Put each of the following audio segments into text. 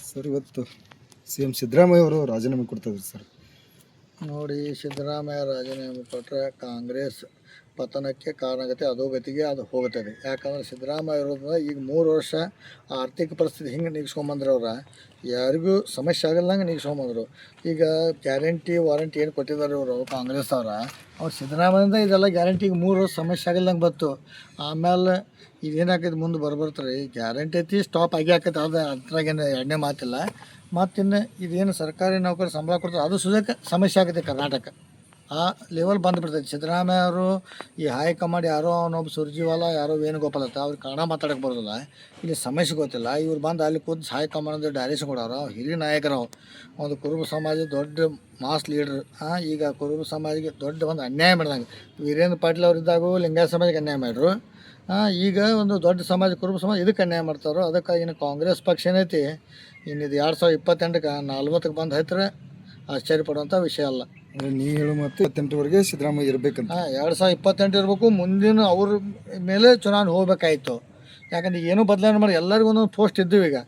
Sir ಇವತ್ತು C M Siddaramaiah ಅವರು ರಾಜೀನಾಮೆ ಕೊಡ್ತಾಯಿದ್ರು ಸರ್. ನೋಡಿ, ಸಿದ್ದರಾಮಯ್ಯ ರಾಜೀನಾಮೆ ಕೊಟ್ಟರೆ ಕಾಂಗ್ರೆಸ್ ಪತನಕ್ಕೆ ಕಾರಣ ಆಗುತ್ತೆ, ಅಧೋಗತಿಗೆ ಅದು ಹೋಗುತ್ತದೆ. ಯಾಕಂದರೆ ಸಿದ್ದರಾಮಯ್ಯ ಇರೋದ್ರಿಂದ ಈಗ 3 ವರ್ಷ ಆರ್ಥಿಕ ಪರಿಸ್ಥಿತಿ ಹಿಂಗೆ ನಿಗ್ಸ್ಕೊಂಬಂದ್ರೆ ಯಾರಿಗೂ ಸಮಸ್ಯೆ ಆಗಲ್ದಂಗೆ ನಿಗ್ಸ್ಕೊಂಬಂದರು. ಈಗ ಗ್ಯಾರಂಟಿ ವಾರಂಟಿ ಏನು ಕೊಟ್ಟಿದ್ದಾರೆ ಇವರು ಕಾಂಗ್ರೆಸ್ ಅವ್ರು ಸಿದ್ದರಾಮಯ್ಯಿಂದ ಇದೆಲ್ಲ ಗ್ಯಾರಂಟಿಗೆ 3 ವರ್ಷ ಸಮಸ್ಯೆ ಆಗಲ್ದಂಗೆ ಬಂತು. ಆಮೇಲೆ ಇದೇನಾಕೈತೆ ಮುಂದೆ ಬರ್ತಾರೆ ಗ್ಯಾರಂಟಿ ಐತಿ ಸ್ಟಾಪ್ ಆಗಿ ಆಕೈತೆ, ಅದು ಅದ್ರಾಗೇನು ಎರಡನೇ ಮಾತಿಲ್ಲ. ಮತ್ತಿನ್ನು ಇದೇನು ಸರ್ಕಾರಿ ನೌಕರಿ ಸಂಬಳ ಕೊಡ್ತಾರೆ ಅದು ಸುದಕ್ಕೆ ಸಮಸ್ಯೆ ಆಗುತ್ತೆ ಕರ್ನಾಟಕ. ಆ ಲೆವೆಲ್ ಬಂದುಬಿಡ್ತೈತೆ. ಸಿದ್ದರಾಮಯ್ಯ ಅವರು ಈ ಹೈಕಮಾಂಡ್ ಯಾರೋ ಅವನೊಬ್ಬ ಸುರ್ಜಿವಾಲ ಯಾರೋ ವೇಣುಗೋಪಾಲ್ ಅಂತ ಅವ್ರಿಗೆ ಕನ್ನಡ ಮಾತಾಡೋಕ್ಕೆ ಬರೋದಿಲ್ಲ, ಇಲ್ಲಿ ಸಮಸ್ಯೆ ಗೊತ್ತಿಲ್ಲ. ಇವ್ರು ಬಂದು ಅಲ್ಲಿ ಕೂತು ಹೈಕಮಾಂಡ್ ಡೈರೆಕ್ಷನ್ ಕೊಡೋರು ಹಿರಿಯ ನಾಯಕರು. ಒಂದು ಕುರುಬ ಸಮಾಜ ದೊಡ್ಡ ಮಾಸ್ ಲೀಡ್ರ್. ಈಗ ಕುರುಬ ಸಮಾಜಕ್ಕೆ ದೊಡ್ಡ ಒಂದು ಅನ್ಯಾಯ ಮಾಡಿದಂಗೆ ವೀರೇಂದ್ರ ಪಾಟೀಲ್ ಅವರಿದ್ದಾಗೂ ಲಿಂಗಾಯತ ಸಮಾಜಕ್ಕೆ ಅನ್ಯಾಯ ಮಾಡಿದ್ರು. ಈಗ ಒಂದು ದೊಡ್ಡ ಸಮಾಜ ಕುರುಬ ಸಮಾಜ ಇದಕ್ಕೆ ಅನ್ಯಾಯ ಮಾಡ್ತಾರೋ. ಅದಕ್ಕಾಗಿ ಇನ್ನು ಕಾಂಗ್ರೆಸ್ ಪಕ್ಷ ಏನೈತಿ ಇನ್ನಿದು 2028ಕ್ಕೆ 40ಕ್ಕೆ ಬಂದು ಹತ್ತಿರ ಆಶ್ಚರ್ಯ ಪಡುವಂಥ ವಿಷಯ ಅಲ್ಲ. ಅಂದರೆ ನೀವು ಹೇಳೋ ಮತ್ತು 28ವರೆಗೆ ಸಿದ್ದರಾಮಯ್ಯ ಇರಬೇಕಂತ. 2028 ಇರಬೇಕು. ಮುಂದಿನ ಅವ್ರ ಮೇಲೆ ಚುನಾವಣೆ ಹೋಗ್ಬೇಕಾಯ್ತು. ಯಾಕಂದ್ರೆ ಏನೂ ಬದಲಾವಣೆ ಮಾಡಿ ಎಲ್ಲರಿಗೂ ಒಂದೊಂದು ಪೋಸ್ಟ್ ಇದ್ದೀವಿ ಈಗ.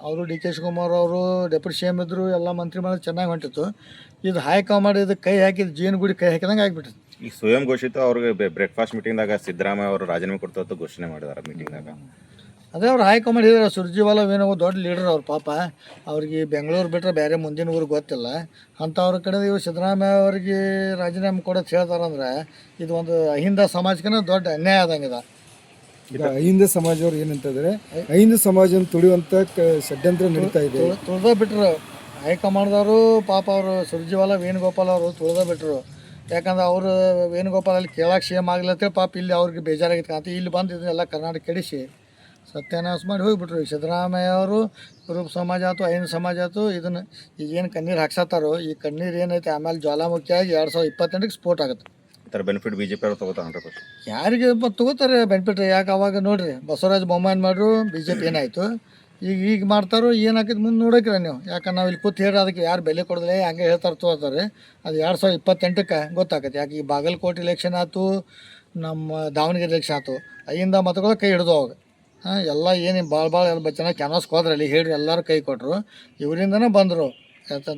ಅವರು ಡಿ ಕೆ ಶಿವಕುಮಾರ್ ಅವರು ಡೆಪ್ಯೂಟಿ ಸಿ ಎಮ್ ಇದ್ದರು, ಎಲ್ಲ ಮಂತ್ರಿ ಮಾಡೋದು ಚೆನ್ನಾಗಿ ಹೊಂಟಿತ್ತು. ಇದು ಹೈಕಮಾಂಡ್ ಇದಕ್ಕೆ ಕೈ ಹಾಕಿದ ಜೀವನಗುಡಿ ಕೈ ಹಾಕಿದಂಗೆ ಆಗಿಬಿಟ್ಟಿತ್ತು. ಈ ಸ್ವಯಂ ಘೋಷಿತ ಅವ್ರಿಗೆ ಬ್ರೇಕ್ಫಾಸ್ಟ್ ಮೀಟಿಂಗ್ದಾಗ ಸಿದ್ದರಾಮಯ್ಯ ಅವರು ರಾಜೀನಾಮೆ ಕೊಡ್ತಾ ಘೋಷಣೆ ಮಾಡಿದ್ದಾರೆ ಮೀಟಿಂಗ್ದಾಗ. ಅದೇ ಅವ್ರು ಹೈಕಮಾಂಡ್ ಹೇಳಿದ್ರೆ ಸುರ್ಜಿವಾಲ ಏನೋ ದೊಡ್ಡ ಲೀಡರ್ ಅವ್ರು ಪಾಪ. ಅವ್ರಿಗೆ ಬೆಂಗಳೂರು ಬಿಟ್ಟರೆ ಬೇರೆ ಮುಂದಿನ ಊರಿಗೆ ಗೊತ್ತಿಲ್ಲ. ಅಂಥವ್ರ ಕಡೆ ಇವರು ಸಿದ್ದರಾಮಯ್ಯ ಅವ್ರಿಗೆ ರಾಜೀನಾಮೆ ಕೊಡೋದು ಹೇಳ್ತಾರಂದ್ರೆ ಇದು ಒಂದು ಅಹಿಂದ ಸಮಾಜಕ್ಕೆ ದೊಡ್ಡ ಅನ್ಯಾಯ ಆದಂಗಿದೆ. ಈಗ ಅಹಿಂದ ಸಮಾಜವ್ರು ಏನಂತಂದರೆ ಅಹಿಂದ ಸಮಾಜವನ್ನು ತುಳಿಯುವಂಥ ಷಡ್ಯಂತ್ರ ನಡೀತಾ ಇದೆ. ತುಳ್ದ ಬಿಟ್ಟರು ಹೈಕಮಾಂಡ್ದವರು ಪಾಪ. ಅವರು ಸುರ್ಜಿವಾಲ ವೇಣುಗೋಪಾಲ್ ಅವರು ತುಳ್ದ ಬಿಟ್ಟರು. ಯಾಕಂದ್ರೆ ಅವರು ವೇಣುಗೋಪಾಲ್ ಅಲ್ಲಿ ಕೇಳಕ್ಕೆ ಸಿ ಎಮ್ ಆಗ್ಲತ್ತೇಳಿ ಪಾಪ ಇಲ್ಲಿ ಅವ್ರಿಗೆ ಬೇಜಾರಾಗಿತ್ತು ಅಂತ ಇಲ್ಲಿ ಬಂದು ಇದನ್ನೆಲ್ಲ ಕರ್ನಾಟಕ ಕೆಡಿಸಿ ಸತ್ಯಾನಾಶ ಮಾಡಿ ಹೋಗಿಬಿಟ್ರು. ಈ ಸಿದ್ದರಾಮಯ್ಯ ಅವರು ಕುರುಬ ಸಮಾಜ ಆಯ್ತು ಅಹಿಂದ ಸಮಾಜ ಆಯ್ತು ಇದನ್ನು ಈಗೇನು ಕಣ್ಣೀರು ಹಾಕ್ಸತ್ತಾರೋ ಈ ಕಣ್ಣೀರು ಏನೈತೆ ಆಮೇಲೆ ಜ್ವಾಲಾಮುಖಿಯಾಗಿ 2028ಕ್ಕೆ ಸ್ಫೋಟ ಆಗುತ್ತೆ. ಥರ ಬೆನಿಫಿಟ್ BJP ಅವರು ತಗೋತಾರೆ 100%. ಯಾರಿಗೆ ತೊಗೋತಾರೆ ಬೆನಿಫಿಟ್? ಯಾಕೆ ಅವಾಗ ನೋಡಿರಿ ಬಸವರಾಜ ಬೊಮ್ಮಾಯಿ ಮಾಡಿದ್ರು BJP ಏನಾಯಿತು, ಈಗ ಮಾಡ್ತಾರೋ ಏನಾಕೈತೆ ಮುಂದೆ ನೋಡೋಕ್ಕಿಲ್ಲ ನೀವು. ಯಾಕಂದ್ರೆ ನಾವು ಇಲ್ಲಿ ಕೂತು ಹೇಳಿ ಅದಕ್ಕೆ ಯಾರು ಬೆಲೆ ಕೊಡೋದಿಲ್ಲ, ಹಂಗೆ ಹೇಳ್ತಾರೆ ತಗೋತಾರೆ. ಅದು 2028ಕ್ಕೆ ಗೊತ್ತಾಗತ್ತೆ. ಯಾಕೆ ಈ ಬಾಗಲಕೋಟೆ ಎಲೆಕ್ಷನ್ ಆಯ್ತು, ನಮ್ಮ ದಾವಣಗೆರೆ ಎಲೆಕ್ಷನ್ ಆಯ್ತು, ಅಹಿಂದ ಮತಗಳು ಕೈ ಹಿಡಿದು ಅವಾಗ ಎಲ್ಲ ಏನು ಭಾಳ ಎಲ್ಲ ಚೆನ್ನಾಗಿ ಕ್ಯಾನ್ವಾಸ್ಗೆ ಹೋದ್ರಲ್ಲಿ ಹೇಳಿ ಎಲ್ಲರೂ ಕೈ ಕೊಟ್ಟರು. ಇವರಿಂದನೇ ಬಂದರು.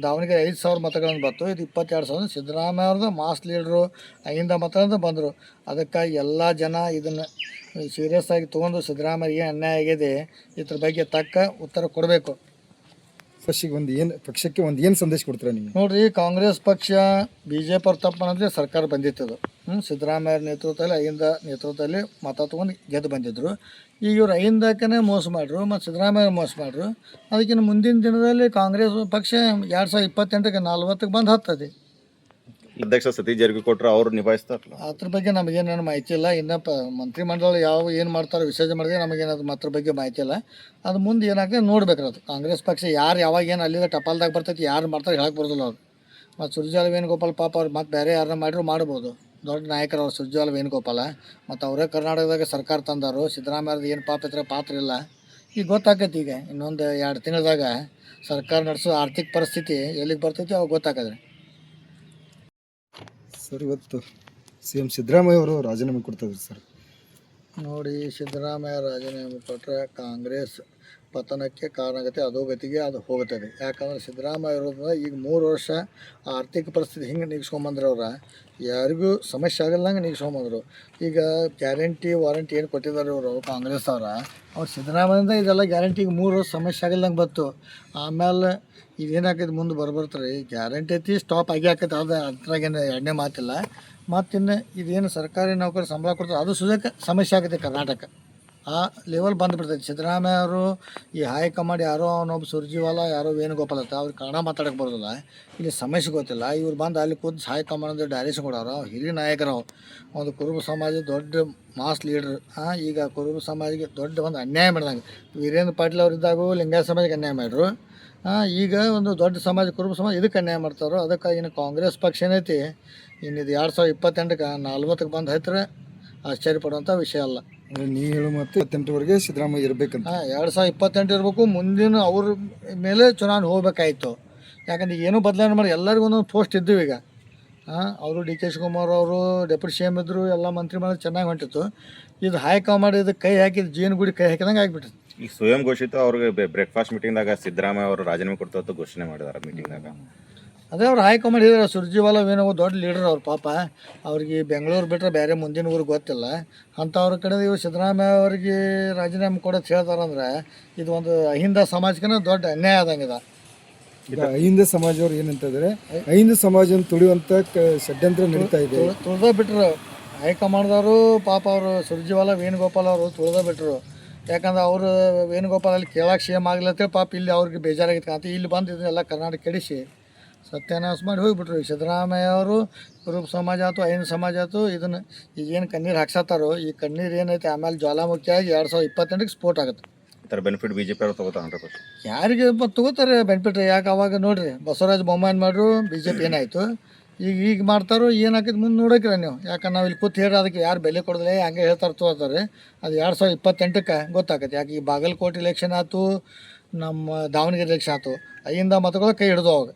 ದಾವಣಗೆರೆ 5,000 ಮತಗಳನ್ನು ಬಂತು. ಇದು 22,000 ಸಿದ್ದರಾಮಯ್ಯ ಅವ್ರದ್ದು ಮಾಸ್ ಲೀಡ್ರು ಅಹಿಂದ ಮತದಿಂದ ಬಂದರು. ಅದಕ್ಕಾಗಿ ಎಲ್ಲ ಜನ ಇದನ್ನು ಸೀರಿಯಸ್ ಆಗಿ ತೊಗೊಂಡು ಸಿದ್ದರಾಮಯ್ಯ ಏನು ಅನ್ಯಾಯ ಆಗಿದೆ ಇದ್ರ ಬಗ್ಗೆ ತಕ್ಕ ಉತ್ತರ ಕೊಡಬೇಕು. ಪಕ್ಷಕ್ಕೆ ಒಂದು ಏನು ಸಂದೇಶ ಕೊಡ್ತೀರಾ ನೀವು? ನೋಡಿರಿ, ಕಾಂಗ್ರೆಸ್ ಪಕ್ಷ BJP ಅವ್ರು ತಪ್ಪು ಮಾಡಿದ್ರೆ ಸರ್ಕಾರ ಬಂದಿತ್ತದು. ಸಿದ್ದರಾಮಯ್ಯ ನೇತೃತ್ವದಲ್ಲಿ ಅಹಿಂದ ನೇತೃತ್ವದಲ್ಲಿ ಮತ ತೊಗೊಂಡು ಗೆದ್ದು ಬಂದಿದ್ದರು. ಈಗ ಇವರು ಅಹಿಂದಕ್ಕೇ ಮೋಸ ಮಾಡಿದ್ರು ಮತ್ತು ಸಿದ್ದರಾಮಯ್ಯ ಮೋಸ ಮಾಡಿದ್ರು. ಅದಕ್ಕಿಂತ ಮುಂದಿನ ದಿನದಲ್ಲಿ ಕಾಂಗ್ರೆಸ್ ಪಕ್ಷ 2028ಕ್ಕೆ 40ಕ್ಕೆ ಬಂದು ಹತ್ತದೆ. ಅಧ್ಯಕ್ಷ ಸತೀಶ್ ಜಾರಕಿಹೊಳಿ ಅವರು ನಿಭಾಯಿಸ್ತಾರಲ್ಲ, ಅದ್ರ ಬಗ್ಗೆ ನಮಗೇನೇನು ಮಾಹಿತಿ ಇಲ್ಲ. ಇನ್ನು ಮಂತ್ರಿಮಂಡಲ ಏನು ಮಾಡ್ತಾರೋ ವಿಸರ್ಜನೆ ಮಾಡಿದ್ರೆ ನಮಗೇನದು ಅದ್ರ ಬಗ್ಗೆ ಮಾಹಿತಿ ಇಲ್ಲ. ಅದು ಮುಂದೆ ಏನಾಗ್ತದೆ ನೋಡ್ಬೇಕ್ರಿ. ಅದು ಕಾಂಗ್ರೆಸ್ ಪಕ್ಷ ಯಾರು ಯಾವಾಗ ಏನು ಅಲ್ಲಿಂದ ಟಪಾಲ್ದಾಗ ಬರ್ತೈತಿ ಯಾರು ಮಾಡ್ತಾರೆ ಹೇಳಕ್ಕೆ ಬರೋದಿಲ್ಲ ಅವ್ರು. ಮತ್ತು ಸುರ್ಜೇವಾಲ ವೇಣುಗೋಪಾಲ್ ಪಾಪ ಅವ್ರು ಮತ್ತು ಬೇರೆ ಯಾರನ್ನ ಮಾಡಿದ್ರು ಮಾಡ್ಬೋದು. ದೊಡ್ಡ ನಾಯಕರು ಅವ್ರು ಸುರ್ಜೇವಾಲ ವೇಣುಗೋಪಾಲ. ಮತ್ತು ಅವರೇ ಕರ್ನಾಟಕದಾಗ ಸರ್ಕಾರ ತಂದಾರು. ಸಿದ್ದರಾಮಯ್ಯದ ಏನು ಪಾತ್ರ ಇಲ್ಲ. ಈಗ ಗೊತ್ತಾಕೈತಿ. ಈಗ ಇನ್ನೊಂದು 2 ತಿಂಗಳದಾಗ ಸರ್ಕಾರ ನಡೆಸೋ ಆರ್ಥಿಕ ಪರಿಸ್ಥಿತಿ ಎಲ್ಲಿಗೆ ಬರ್ತೈತಿ ಅವಾಗ ಗೊತ್ತಾಕದ್ರಿ. ಸರ್ ಇವತ್ತು ಸಿ ಎಂ ಸಿದ್ದರಾಮಯ್ಯ ಅವರು ರಾಜೀನಾಮೆ ಕೊಡ್ತಾಯಿದ್ರು ಸರ್. ನೋಡಿ, ಸಿದ್ದರಾಮಯ್ಯ ರಾಜೀನಾಮೆ ಕೊಟ್ಟರೆ ಕಾಂಗ್ರೆಸ್ ಪತನಕ್ಕೆ ಕಾರಣ ಆಗುತ್ತೆ, ಅಧೋಗತಿಗೆ ಅದು ಹೋಗುತ್ತದೆ. ಯಾಕಂದರೆ ಸಿದ್ದರಾಮಯ್ಯ ಇರೋದ್ರಿಂದ ಈಗ 3 ವರ್ಷ ಆರ್ಥಿಕ ಪರಿಸ್ಥಿತಿ ಹಿಂಗೆ ನಿಗ್ಸ್ಕೊಂಬಂದ್ರೆ ಯಾರಿಗೂ ಸಮಸ್ಯೆ ಆಗಲ್ದಂಗೆ ನಿಗ್ಸ್ಕೊಂಬಂದರು. ಈಗ ಗ್ಯಾರಂಟಿ ವಾರಂಟಿ ಏನು ಕೊಟ್ಟಿದ್ದಾರೆ ಇವರು ಕಾಂಗ್ರೆಸ್ ಅವ್ರು ಸಿದ್ದರಾಮಯ್ಯಿಂದ ಇದೆಲ್ಲ ಗ್ಯಾರಂಟಿಗೆ 3 ವರ್ಷ ಸಮಸ್ಯೆ ಆಗಲ್ದಂಗೆ ಬಂತು. ಆಮೇಲೆ ಇದೇನಾಕೈತೆ ಮುಂದೆ ಬರ್ತಾರೆ ಗ್ಯಾರಂಟಿ ಐತಿ ಸ್ಟಾಪ್ ಆಗಿ ಆಕೈತೆ, ಅದು ಅದ್ರಾಗೇನು ಎರಡನೇ ಮಾತಿಲ್ಲ. ಮತ್ತಿನ್ನು ಇದೇನು ಸರ್ಕಾರಿ ನೌಕರಿ ಸಂಬಳ ಕೊಡ್ತಾರೆ ಅದು ಸುದಕ್ಕೆ ಸಮಸ್ಯೆ ಆಗುತ್ತೆ ಕರ್ನಾಟಕ. ಆ ಲೆವೆಲ್ ಬಂದುಬಿಡ್ತೈತೆ. ಸಿದ್ದರಾಮಯ್ಯ ಅವರು ಈ ಹೈಕಮಾಂಡ್ ಯಾರೋ ಅವನೊಬ್ಬ ಸುರ್ಜಿವಾಲ ಯಾರೋ ವೇಣುಗೋಪಾಲ್ ಅಂತ ಅವ್ರಿಗೆ ಕನ್ನಡ ಮಾತಾಡೋಕ್ಕೆ ಬರೋದಿಲ್ಲ, ಇಲ್ಲಿ ಸಮಸ್ಯೆ ಗೊತ್ತಿಲ್ಲ. ಇವ್ರು ಬಂದು ಅಲ್ಲಿ ಕೂತು ಹೈಕಮಾಂಡ್ ಡೈರೆಕ್ಷನ್ ಕೊಡೋರು ಹಿರಿಯ ನಾಯಕರು. ಒಂದು ಕುರುಬ ಸಮಾಜ ದೊಡ್ಡ ಮಾಸ್ ಲೀಡ್ರ್. ಈಗ ಕುರುಬ ಸಮಾಜಕ್ಕೆ ದೊಡ್ಡ ಒಂದು ಅನ್ಯಾಯ ಮಾಡಿದಂಗೆ ವೀರೇಂದ್ರ ಪಾಟೀಲ್ ಅವರಿದ್ದಾಗೂ ಲಿಂಗಾಯತ ಸಮಾಜಕ್ಕೆ ಅನ್ಯಾಯ ಮಾಡಿದ್ರು. ಈಗ ಒಂದು ದೊಡ್ಡ ಸಮಾಜ ಕುರುಬ ಸಮಾಜ ಇದಕ್ಕೆ ಅನ್ಯಾಯ ಮಾಡ್ತಾರೋ. ಅದಕ್ಕಾಗಿ ಇನ್ನು ಕಾಂಗ್ರೆಸ್ ಪಕ್ಷ ಏನೈತಿ ಇನ್ನಿದು 2028ಕ್ಕೆ 40ಕ್ಕೆ ಬಂದು ಹತ್ತಿರ ಆಶ್ಚರ್ಯ ಪಡುವಂಥ ವಿಷಯ ಅಲ್ಲ. ಅಂದರೆ ನೀವು ಹೇಳೋ ಮತ್ತು 28ವರೆಗೆ ಸಿದ್ದರಾಮಯ್ಯ ಇರಬೇಕಂತ. 2028 ಇರಬೇಕು. ಮುಂದಿನ ಅವ್ರ ಮೇಲೆ ಚುನಾವಣೆ ಹೋಗ್ಬೇಕಾಯ್ತು. ಯಾಕಂದ್ರೆ ಏನೂ ಬದಲಾವಣೆ ಮಾಡಿ ಎಲ್ಲರಿಗೂ ಒಂದೊಂದು ಪೋಸ್ಟ್ ಇದ್ದೀವಿ ಈಗ. ಅವರು ಡಿ ಕೆ ಶಿವಕುಮಾರ್ ಅವರು ಡೆಪ್ಯೂಟಿ ಸಿ ಎಮ್ ಇದ್ದರು, ಎಲ್ಲ ಮಂತ್ರಿ ಮಾಡೋದು ಚೆನ್ನಾಗಿ ಹೊಂಟಿತ್ತು. ಇದು ಹೈಕಮಾಂಡ್ ಇದಕ್ಕೆ ಕೈ ಹಾಕಿದ ಜೀವನಗುಡಿ ಕೈ ಹಾಕಿದಂಗೆ ಆಗಿಬಿಟ್ಟಿತ್ತು. ಈ ಸ್ವಯಂ ಘೋಷಿತ ಅವ್ರಿಗೆ ಬ್ರೇಕ್ಫಾಸ್ಟ್ ಮೀಟಿಂಗ್ದಾಗ ಸಿದ್ದರಾಮಯ್ಯ ಅವರು ರಾಜೀನಾಮೆ ಕೊಡ್ತಾ ಘೋಷಣೆ ಮಾಡಿದಾರೆ ಮೀಟಿಂಗ್ದಾಗ. ಅದೇ ಅವ್ರು ಹೈಕಮಾಂಡ್ ಹೇಳಿದ್ರೆ ಸುರ್ಜಿವಾಲ ಏನೋ ದೊಡ್ಡ ಲೀಡರ್ ಅವ್ರು ಪಾಪ. ಅವ್ರಿಗೆ ಬೆಂಗಳೂರು ಬಿಟ್ಟರೆ ಬೇರೆ ಮುಂದಿನ ಊರಿಗೆ ಗೊತ್ತಿಲ್ಲ. ಅಂಥವ್ರ ಕಡೆ ಇವ್ರು ಸಿದ್ದರಾಮಯ್ಯ ಅವ್ರಿಗೆ ರಾಜೀನಾಮೆ ಕೊಡೋದು ಹೇಳ್ತಾರಂದ್ರೆ ಇದು ಒಂದು ಅಹಿಂದ ಸಮಾಜಕ್ಕೆ ದೊಡ್ಡ ಅನ್ಯಾಯ ಆದಂಗಿದೆ. ಈಗ ಅಹಿಂದ ಸಮಾಜವ್ರು ಏನಂತಂದ್ರೆ ಅಹಿಂದ ಸಮಾಜ ತುಳಿಯುವಂತ ಷಡ್ಯಂತ್ರ ನಡೀತಾ ಇದೆ. ತುಳ್ದ ಬಿಟ್ರು ಹೈಕಮಾಂಡ್ದವರು ಪಾಪ ಅವರು ಸುರ್ಜಿವಾಲ ವೇಣುಗೋಪಾಲ್ ಅವರು ತುಳ್ದ ಬಿಟ್ರು. ಯಾಕಂದ್ರೆ ಅವರು ವೇಣುಗೋಪಾಲ್ ಅಲ್ಲಿ ಕೇಳಕ್ಕೆ ಸೇಮ್ ಆಗ್ಲತ್ತೇಳಿ ಪಾಪ ಇಲ್ಲಿ ಅವ್ರಿಗೆ ಬೇಜಾರಾಗಿತ್ತು ಅಂತ ಇಲ್ಲಿ ಬಂದು ಇದನ್ನೆಲ್ಲ ಕರ್ನಾಟಕ ಕೆಡಿಸಿ ಸತ್ಯಾನಾಶ ಮಾಡಿ ಹೋಗಿಬಿಟ್ರು. ಈ ಸಿದ್ದರಾಮಯ್ಯ ಅವರು ಕುರುಬ ಸಮಾಜ ಆಯ್ತು ಅಹಿಂದ ಸಮಾಜ ಆಯ್ತು ಇದನ್ನು ಈಗೇನು ಕಣ್ಣೀರು ಹಾಕ್ಸತ್ತಾರೋ ಈ ಕಣ್ಣೀರು ಏನೈತೆ ಆಮೇಲೆ ಜ್ವಾಲಾಮುಖಿಯಾಗಿ 2028ಕ್ಕೆ ಸ್ಫೋಟ ಆಗುತ್ತೆ. ಈ ಥರ ಬೆನಿಫಿಟ್ ಬಿ ಜೆ ಪಿ ಅವ್ರು ತಗೋತಾರೆ 100%. ಯಾರಿಗೆ ತೊಗೋತಾರೆ ಬೆನಿಫಿಟ್? ಯಾಕೆ ಅವಾಗ ನೋಡಿರಿ ಬಸವರಾಜ ಬೊಮ್ಮಾಯಿ ಮಾಡ್ರು BJP ಏನಾಯಿತು, ಈಗ ಮಾಡ್ತಾರೋ ಏನಾಕೈತೆ ಮುಂದೆ ನೋಡೋಕ್ಕಿರ ನೀವು. ಯಾಕಂದ್ರೆ ನಾವು ಇಲ್ಲಿ ಕೂತು ಹೇಳಿ ಅದಕ್ಕೆ ಯಾರು ಬೆಲೆ ಕೊಡೋದಿಲ್ಲ ಹಂಗೆ ಹೇಳ್ತಾರೆ ತಗೋತಾರೆ. ಅದು 2028ಕ್ಕೆ ಗೊತ್ತಾಗತ್ತೆ. ಯಾಕೆ ಈ ಬಾಗಲಕೋಟೆ ಇಲೆಕ್ಷನ್ ಆಯ್ತು, ನಮ್ಮ ದಾವಣಗೆರೆ ಎಲೆಕ್ಷನ್ ಆಯ್ತು, ಅಹಿಂದ ಮತಗಳು ಕೈ ಹಿಡಿದು ಅವಾಗ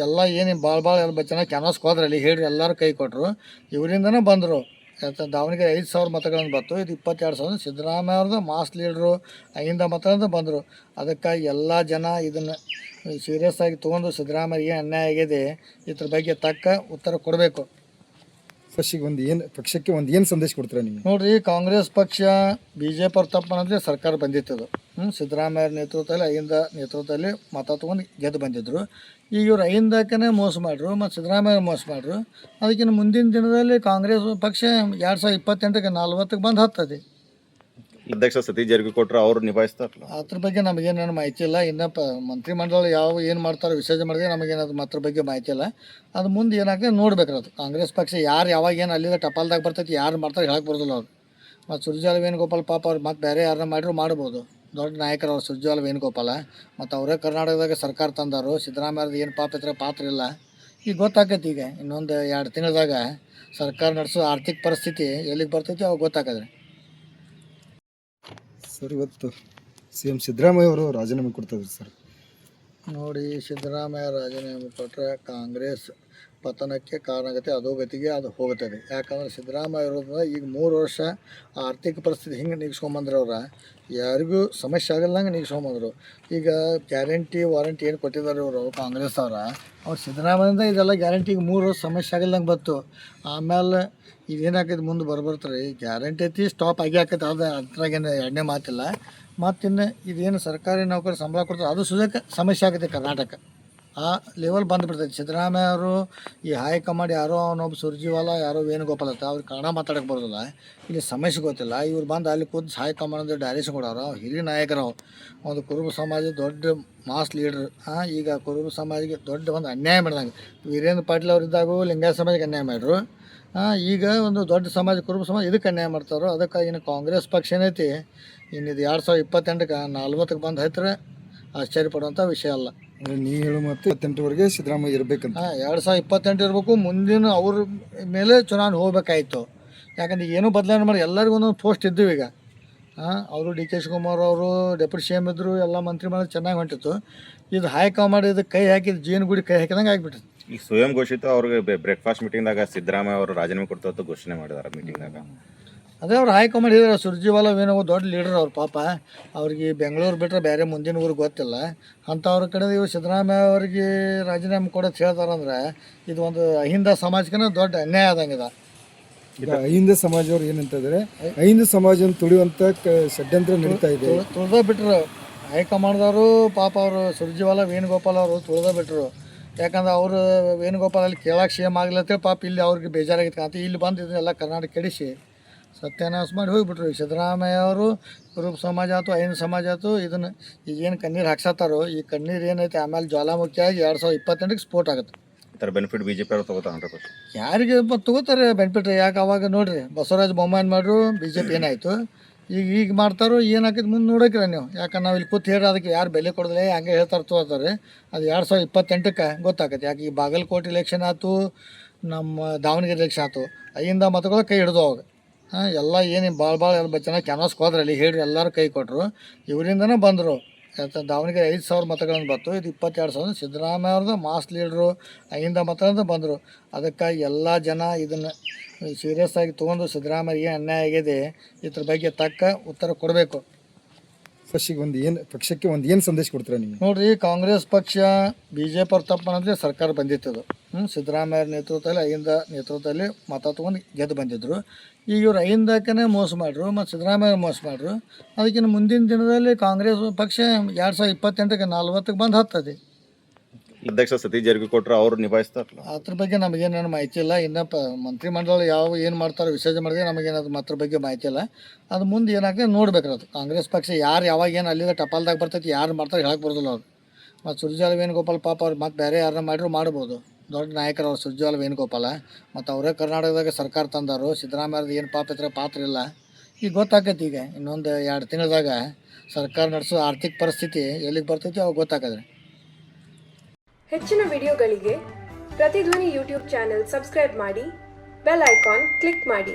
ಎಲ್ಲ ಏನು ಭಾಳ ಎಲ್ಲ ಚೆನ್ನಾಗಿ ಕ್ಯಾನ್ವಾಸ್ಗೆ ಹೋದ್ರಲ್ಲಿ ಹೇಳಿ ಎಲ್ಲರೂ ಕೈ ಕೊಟ್ಟರು. ಇವರಿಂದನೇ ಬಂದರು. ದಾವಣಗೆರೆ 5,000 ಮತಗಳನ್ನು ಬಂತು. ಇದು 22,000 ಸಿದ್ದರಾಮಯ್ಯ ಅವ್ರದ್ದು ಮಾಸ್ ಲೀಡ್ರು ಅಹಿಂದ ಮತಗಳಿಂದ ಬಂದರು. ಅದಕ್ಕಾಗಿ ಎಲ್ಲ ಜನ ಇದನ್ನು ಸೀರಿಯಸ್ ಆಗಿ ತೊಗೊಂಡು ಸಿದ್ದರಾಮಯ್ಯ ಏನು ಅನ್ಯಾಯ ಆಗಿದೆ ಇದ್ರ ಬಗ್ಗೆ ತಕ್ಕ ಉತ್ತರ ಕೊಡಬೇಕು. ಪಕ್ಷಕ್ಕೆ ಒಂದು ಏನು ಸಂದೇಶ ಕೊಡ್ತೀರಾ ನೀವು? ನೋಡಿರಿ, ಕಾಂಗ್ರೆಸ್ ಪಕ್ಷ BJP ಅವ್ರ ತಪ್ಪನಂದರೆ ಸರ್ಕಾರ ಬಂದಿತ್ತದು. ಸಿದ್ದರಾಮಯ್ಯ ನೇತೃತ್ವದಲ್ಲಿ ಅಹಿಂದ ನೇತೃತ್ವದಲ್ಲಿ ಮತ ತೊಗೊಂಡು ಗೆದ್ದು ಬಂದಿದ್ದರು. ಈಗ ಇವ್ರು ಅಹಿಂದಕ್ಕೇ ಮೋಸ ಮಾಡ್ರು ಮತ್ತು ಸಿದ್ದರಾಮಯ್ಯ ಮೋಸ ಮಾಡ್ರು. ಅದಕ್ಕಿಂತ ಮುಂದಿನ ದಿನದಲ್ಲಿ ಕಾಂಗ್ರೆಸ್ ಪಕ್ಷ 2028ಕ್ಕೆ 40ಕ್ಕೆ ಬಂದು ಹತ್ತದೆ. ಅಧ್ಯಕ್ಷ ಸತೀಶ್ ಜಾರಕಿಹೊಳಿ ಅವರು ನಿಭಾಯಿಸ್ತಾರಲ್ಲ, ಅದ್ರ ಬಗ್ಗೆ ನಮಗೇನೇನು ಮಾಹಿತಿ ಇಲ್ಲ. ಇನ್ನು ಮಂತ್ರಿಮಂಡಲ ಏನು ಮಾಡ್ತಾರೋ ವಿಸರ್ಜನೆ ಮಾಡಿದ್ರೆ ನಮಗೇನದು ಅದ್ರ ಬಗ್ಗೆ ಮಾಹಿತಿ ಇಲ್ಲ. ಅದು ಮುಂದೆ ಏನಾಗ್ತದೆ ನೋಡ್ಬೇಕ್ರಿ. ಅದು ಕಾಂಗ್ರೆಸ್ ಪಕ್ಷ ಯಾರು ಯಾವಾಗ ಏನು ಅಲ್ಲಿಂದ ಟಪಾಲ್ದಾಗ ಬರ್ತೈತಿ ಯಾರು ಮಾಡ್ತಾರೆ ಹೇಳಕ್ಕೆ ಬರೋದಿಲ್ಲ ಅವ್ರು. ಮತ್ತು ಸುರ್ಜೇವಾಲ ವೇಣುಗೋಪಾಲ್ ಪಾಪ ಅವ್ರು ಮತ್ತು ಬೇರೆ ಯಾರನ್ನ ಮಾಡಿದ್ರು ಮಾಡ್ಬೋದು. ದೊಡ್ಡ ನಾಯಕರು ಅವ್ರು ಸುರ್ಜೇವಾಲ ವೇಣುಗೋಪಾಲ. ಮತ್ತು ಅವರೇ ಕರ್ನಾಟಕದಾಗ ಸರ್ಕಾರ ತಂದಾರು. ಸಿದ್ದರಾಮಯ್ಯದ ಏನು ಪಾತ್ರ ಇಲ್ಲ. ಈಗ ಗೊತ್ತಾಕೈತಿ. ಈಗ ಇನ್ನೊಂದು 2 ತಿಂಗಳದಾಗ ಸರ್ಕಾರ ನಡೆಸೋ ಆರ್ಥಿಕ ಪರಿಸ್ಥಿತಿ ಎಲ್ಲಿಗೆ ಬರ್ತೈತಿ ಅವಾಗ ಗೊತ್ತಾಕದ್ರಿ. ಸರ್, ಇವತ್ತು CM ಸಿದ್ದರಾಮಯ್ಯ ಅವರು ರಾಜೀನಾಮೆ ಕೊಡ್ತಾರೆ ಸರ್. ನೋಡಿ, ಸಿದ್ದರಾಮಯ್ಯ ರಾಜೀನಾಮೆ ಕೊಟ್ಟರೆ ಕಾಂಗ್ರೆಸ್ ಪತನಕ್ಕೆ ಕಾರಣ ಆಗುತ್ತೆ, ಅಧೋಗತಿಗೆ ಅದು ಹೋಗುತ್ತದೆ. ಯಾಕಂದ್ರೆ ಸಿದ್ದರಾಮಯ್ಯ ಇರೋದ್ರಿಂದ ಈಗ 3 ವರ್ಷ ಆರ್ಥಿಕ ಪರಿಸ್ಥಿತಿ ಹಿಂಗೆ ನೀಗಿಸ್ಕೊಂಬಂದ್ರೆ ಯಾರಿಗೂ ಸಮಸ್ಯೆ ಆಗಲ್ದಂಗೆ ನೀಗಿಸ್ಕೊಂಬಂದರು. ಈಗ ಗ್ಯಾರಂಟಿ ವಾರಂಟಿ ಏನು ಕೊಟ್ಟಿದ್ದಾರೆ ಇವರು ಕಾಂಗ್ರೆಸ್ ಅವ್ರು ಸಿದ್ದರಾಮಯ್ಯಿಂದ ಇದೆಲ್ಲ ಗ್ಯಾರಂಟಿಗೆ 3 ವರ್ಷ ಸಮಸ್ಯೆ ಆಗಲ್ದಂಗೆ ಬಂತು. ಆಮೇಲೆ ಇದೇನಾಕೈತೆ ಮುಂದೆ ಬರ್ತಾರೆ ಗ್ಯಾರಂಟಿ ಐತಿ ಸ್ಟಾಪ್ ಆಗಿ ಆಕೈತೆ. ಅದು ಅದ್ರಾಗೇನು ಎರಡನೇ ಮಾತಿಲ್ಲ. ಮತ್ತಿನ್ನು ಇದೇನು ಸರ್ಕಾರಿ ನೌಕರಿ ಸಂಬಳ ಕೊಡ್ತಾರೆ ಅದು ಸುದಕ್ಕೆ ಸಮಸ್ಯೆ ಆಗುತ್ತೆ ಕರ್ನಾಟಕ. ಆ ಲೆವೆಲ್ ಬಂದುಬಿಡ್ತೈತೆ. ಸಿದ್ದರಾಮಯ್ಯ ಅವರು ಈ ಹೈಕಮಾಂಡ್ ಯಾರೋ ಅವನೊಬ್ಬ ಸುರ್ಜಿವಾಲ ಯಾರೋ ವೇಣುಗೋಪಾಲ್ ಅಂತ ಅವ್ರು ಕನ್ನಡ ಮಾತಾಡೋಕ್ಕೆ ಬರೋದಿಲ್ಲ, ಇಲ್ಲಿ ಸಮಸ್ಯೆ ಗೊತ್ತಿಲ್ಲ. ಇವ್ರು ಬಂದು ಅಲ್ಲಿ ಕೂತು ಹೈಕಮಾಂಡ್ ಡೈರೆಕ್ಷನ್ ಕೊಡೋರು. ಹಿರಿಯ ನಾಯಕರು ಒಂದು ಕುರುಬ ಸಮಾಜ ದೊಡ್ಡ ಮಾಸ್ ಲೀಡ್ರ್. ಈಗ ಕುರುಬ ಸಮಾಜಕ್ಕೆ ದೊಡ್ಡ ಒಂದು ಅನ್ಯಾಯ ಮಾಡಿದಂಗೆ ವೀರೇಂದ್ರ ಪಾಟೀಲ್ ಅವರಿದ್ದಾಗೂ ಲಿಂಗಾಯತ ಸಮಾಜಕ್ಕೆ ಅನ್ಯಾಯ ಮಾಡಿದ್ರು. ಈಗ ಒಂದು ದೊಡ್ಡ ಸಮಾಜ ಕುರುಬ ಸಮಾಜ ಇದಕ್ಕೆ ಅನ್ಯಾಯ ಮಾಡ್ತಾರೋ. ಅದಕ್ಕಾಗಿ ಇನ್ನು ಕಾಂಗ್ರೆಸ್ ಪಕ್ಷ ಏನೈತಿ ಇನ್ನಿದು 2028ಕ್ಕೆ 40ಕ್ಕೆ ಬಂದು ಹತ್ತಿರ ಆಶ್ಚರ್ಯ ಪಡುವಂಥ ವಿಷಯ ಅಲ್ಲ. ನೀವು ಹೇಳೋ ಮತ್ತು 28ವರೆಗೆ ಸಿದ್ದರಾಮಯ್ಯ ಇರಬೇಕಂತ. 2028 ಇರಬೇಕು. ಮುಂದಿನ ಅವ್ರ ಮೇಲೆ ಚುನಾವಣೆ ಹೋಗ್ಬೇಕಾಯ್ತು. ಯಾಕಂದ್ರೆ ಏನೂ ಬದಲಾವಣೆ ಮಾಡಿ ಎಲ್ಲರಿಗೂ ಒಂದೊಂದು ಪೋಸ್ಟ್ ಇದ್ದೀವಿ ಈಗ. ಅವರು DK ಶಿವಕುಮಾರ್ ಅವರು ಡೆಪ್ಯೂಟಿ CM ಇದ್ದರು. ಎಲ್ಲ ಮಂತ್ರಿಮಂಡಲ ಚೆನ್ನಾಗಿ ಹೊಂಟಿತ್ತು. ಇದು ಹೈಕಮಾಂಡ್ ಇದಕ್ಕೆ ಕೈ ಹಾಕಿದ್ದು ಜೀನುಗುಡಿ ಕೈ ಹಾಕಿದಂಗೆ ಆಗಿಬಿಟ್ಟಿತ್ತು. ಈ ಸ್ವಯಂ ಘೋಷಿತ ಅವ್ರಿಗೆ ಬ್ರೇಕ್ಫಾಸ್ಟ್ ಮೀಟಿಂಗ್ದಾಗ ಸಿದ್ದರಾಮಯ್ಯ ಅವರು ರಾಜೀನಾಮೆ ಕೊಡ್ತಾ ಘೋಷಣೆ ಮಾಡಿದಾರೆ ಮೀಟಿಂಗ್ದಾಗ. ಅದೇ ಅವ್ರು ಹೈಕಮಾಂಡ್ ಹೇಳಿದ್ರೆ ಸುರ್ಜಿವಾಲ ಏನೋ ದೊಡ್ಡ ಲೀಡರ್ ಅವ್ರು ಪಾಪ. ಅವ್ರಿಗೆ ಬೆಂಗಳೂರು ಬಿಟ್ಟರೆ ಬೇರೆ ಮುಂದಿನ ಊರಿಗೆ ಗೊತ್ತಿಲ್ಲ. ಅಂಥವ್ರ ಕಡೆ ಇವ್ರು ಸಿದ್ದರಾಮಯ್ಯ ಅವ್ರಿಗೆ ರಾಜೀನಾಮೆ ಕೊಡೋದು ಹೇಳ್ತಾರಂದ್ರೆ ಇದು ಒಂದು ಅಹಿಂದ ಸಮಾಜಕ್ಕೆ ದೊಡ್ಡ ಅನ್ಯಾಯ ಆದಂಗಿದೆ. ಈಗ ಅಹಿಂದ ಸಮಾಜವ್ರು ಏನಂತಂದ್ರೆ ಅಹಿಂದ ಸಮಾಜ ತುಳಿಯುವಂತ ಷಡ್ಯಂತ್ರ ನಡೀತಾ ಇದೆ. ತುಳ್ದ ಬಿಟ್ರು ಹೈಕಮಾಂಡ್ದವರು ಪಾಪ ಅವರು ಸುರ್ಜಿವಾಲ ವೇಣುಗೋಪಾಲ್ ಅವರು ತುಳ್ದ ಬಿಟ್ರು. ಯಾಕಂದ್ರೆ ಅವರು ವೇಣುಗೋಪಾಲ್ ಅಲ್ಲಿ ಕೇಳಕ್ಕೆ ಸೇಮ್ ಆಗ್ಲತ್ತೇಳಿ ಪಾಪ ಇಲ್ಲಿ ಅವ್ರಿಗೆ ಬೇಜಾರಾಗಿತ್ತು ಅಂತ ಇಲ್ಲಿ ಬಂದು ಇದನ್ನೆಲ್ಲ ಕರ್ನಾಟಕ ಕೆಡಿಸಿ ಸತ್ಯಾನಾಶ ಮಾಡಿ ಹೋಗಿಬಿಟ್ರು. ಈ ಸಿದ್ದರಾಮಯ್ಯ ಅವರು ಕುರುಬ ಸಮಾಜ ಆಯ್ತು ಅಹಿಂದ ಸಮಾಜ ಆಯ್ತು ಇದನ್ನು ಈಗೇನು ಕಣ್ಣೀರು ಹಾಕ್ಸತ್ತಾರೋ ಈ ಕಣ್ಣೀರು ಏನೈತೆ ಆಮೇಲೆ ಜ್ವಾಲಾಮುಖಿಯಾಗಿ 2028ಕ್ಕೆ ಸ್ಫೋಟ ಆಗುತ್ತೆ. ಈ ಥರ ಬೆನಿಫಿಟ್ ಬಿ ಜೆ ಪಿ ಅವ್ರು ತಗೋತಾರೆ 100%. ಯಾರಿಗೆ ತೊಗೋತಾರೆ ಬೆನಿಫಿಟ್? ಯಾಕೆ ಅವಾಗ ನೋಡಿರಿ ಬಸವರಾಜ ಬೊಮ್ಮಾಯಿ ಮಾಡ್ರು BJP ಏನಾಯಿತು, ಈಗ ಮಾಡ್ತಾರೋ ಏನಾಕೈತೆ ಮುಂದೆ ನೋಡೋಕ್ಕಿರ ನೀವು. ಯಾಕಂದ್ರೆ ನಾವು ಇಲ್ಲಿ ಕೂತು ಹೇಳಿ ಅದಕ್ಕೆ ಯಾರು ಬೆಲೆ ಕೊಡೋದಿಲ್ಲ ಹಂಗೆ ಹೇಳ್ತಾರೆ ತಗೋತಾರೆ. ಅದು 2028ಕ್ಕೆ ಗೊತ್ತಾಗತ್ತೆ. ಯಾಕೆ ಈ ಬಾಗಲಕೋಟೆ ಇಲೆಕ್ಷನ್ ಆಯ್ತು, ನಮ್ಮ ದಾವಣಗೆರೆ ಎಲೆಕ್ಷನ್ ಆಯ್ತು, ಅಹಿಂದ ಮತಗಳು ಕೈ ಹಿಡಿದು ಅವಾಗ ಎಲ್ಲ ಏನು ಭಾಳ ಎಲ್ಲ ಚೆನ್ನಾಗಿ ಕ್ಯಾನ್ವಾಸ್ಗೆ ಹೋದ್ರಲ್ಲಿ ಹೇಳಿ ಎಲ್ಲರೂ ಕೈ ಕೊಟ್ಟರು. ಇವರಿಂದನೇ ಬಂದರು. ದಾವಣಗೆರೆ 5,000 ಮತಗಳನ್ನು ಬಂತು. ಇದು 22,000 ಸಿದ್ದರಾಮಯ್ಯ ಅವ್ರದ್ದು ಮಾಸ್ ಲೀಡ್ರು ಅಹಿಂದ ಮತಗಳಿಂದ ಬಂದರು. ಅದಕ್ಕಾಗಿ ಎಲ್ಲ ಜನ ಇದನ್ನು ಸೀರಿಯಸ್ ಆಗಿ ತೊಗೊಂಡು ಸಿದ್ದರಾಮಯ್ಯ ಏನು ಅನ್ಯಾಯ ಆಗಿದೆ ಇದ್ರ ಬಗ್ಗೆ ತಕ್ಕ ಉತ್ತರ ಕೊಡಬೇಕು. ಪಕ್ಷಕ್ಕೆ ಒಂದು ಏನು ಸಂದೇಶ ಕೊಡ್ತೀರಾ ನೀವು? ನೋಡ್ರಿ, ಕಾಂಗ್ರೆಸ್ ಪಕ್ಷ BJP ಅವ್ರು ತಪ್ಪು ಮಾಡಿದ್ರೆ ಸರ್ಕಾರ ಬಂದಿತ್ತದು. ಸಿದ್ದರಾಮಯ್ಯ ನೇತೃತ್ವದಲ್ಲಿ ಮತ ತೊಗೊಂಡು ಗೆದ್ದು ಬಂದಿದ್ರು. ಈಗ ಇವ್ರು 5 ಮೋಸ ಮಾಡ್ರು ಮತ್ತು ಸಿದ್ದರಾಮಯ್ಯ ಮೋಸ ಮಾಡ್ರು. ಅದಕ್ಕಿಂತ ಮುಂದಿನ ದಿನದಲ್ಲಿ ಕಾಂಗ್ರೆಸ್ ಪಕ್ಷ 2028ಕ್ಕೆ 40ಕ್ಕೆ ಬಂದು ಹತ್ತದೆ. ಅಧ್ಯಕ್ಷ ಸತೀಶ್ ಜಾರಕಿಹೊಳಿ ಅವ್ರು ನಿಭಾಯಿಸ್ತಾರಲ್ಲ, ಅದ್ರ ಬಗ್ಗೆ ನಮಗೇನೇನು ಮಾಹಿತಿ ಇಲ್ಲ. ಇನ್ನು ಮಂತ್ರಿಮಂಡಲ ಏನು ಮಾಡ್ತಾರೋ ವಿಸರ್ಜನೆ ಮಾಡಿದ್ರೆ ನಮಗೇನದು ಅದ್ರ ಬಗ್ಗೆ ಮಾಹಿತಿ ಇಲ್ಲ. ಅದು ಮುಂದೆ ಏನಾಗ್ತದೆ ನೋಡ್ಬೇಕ್ರಿ. ಅದು ಕಾಂಗ್ರೆಸ್ ಪಕ್ಷ ಯಾರು ಯಾವಾಗ ಏನು ಅಲ್ಲಿಂದ ಟಪಾಲ್ದಾಗ ಬರ್ತೈತಿ, ಯಾರು ಮಾಡ್ತಾರೆ ಹೇಳಕ್ಕೆ ಬರೋದಿಲ್ಲ ಅವ್ರು. ಮತ್ತು ಸುರ್ಜಾಲ ವೇಣುಗೋಪಾಲ್ ಪಾಪ ಅವ್ರು ಮತ್ತೆ ಬೇರೆ ಯಾರನ್ನ ಮಾಡಿದ್ರು ಮಾಡ್ಬೋದು. ದೊಡ್ಡ ನಾಯಕರು ಅವ್ರು ಸುರ್ಜಾಲ ವೇಣುಗೋಪಾಲ. ಮತ್ತು ಅವರೇ ಕರ್ನಾಟಕದಾಗ ಸರ್ಕಾರ ತಂದಾರು. ಸಿದ್ದರಾಮಯ್ಯದ ಏನು ಪಾತ್ರ ಇಲ್ಲ. ಈಗ ಗೊತ್ತಾಕೈತಿ. ಈಗ ಇನ್ನೊಂದು 2 ತಿಂಗಳದಾಗ ಸರ್ಕಾರ ನಡೆಸೋ ಆರ್ಥಿಕ ಪರಿಸ್ಥಿತಿ ಎಲ್ಲಿಗೆ ಬರ್ತೈತಿ ಅವಾಗ ಗೊತ್ತಾಕದ್ರಿ. ಹೆಚ್ಚಿನ ವಿಡಿಯೋಗಳಿಗೆ ಪ್ರತಿಧ್ವನಿ ಯೂಟ್ಯೂಬ್ ಚಾನೆಲ್ ಸಬ್ಸ್ಕ್ರೈಬ್ ಮಾಡಿ, ಬೆಲ್ ಐಕಾನ್ ಕ್ಲಿಕ್ ಮಾಡಿ.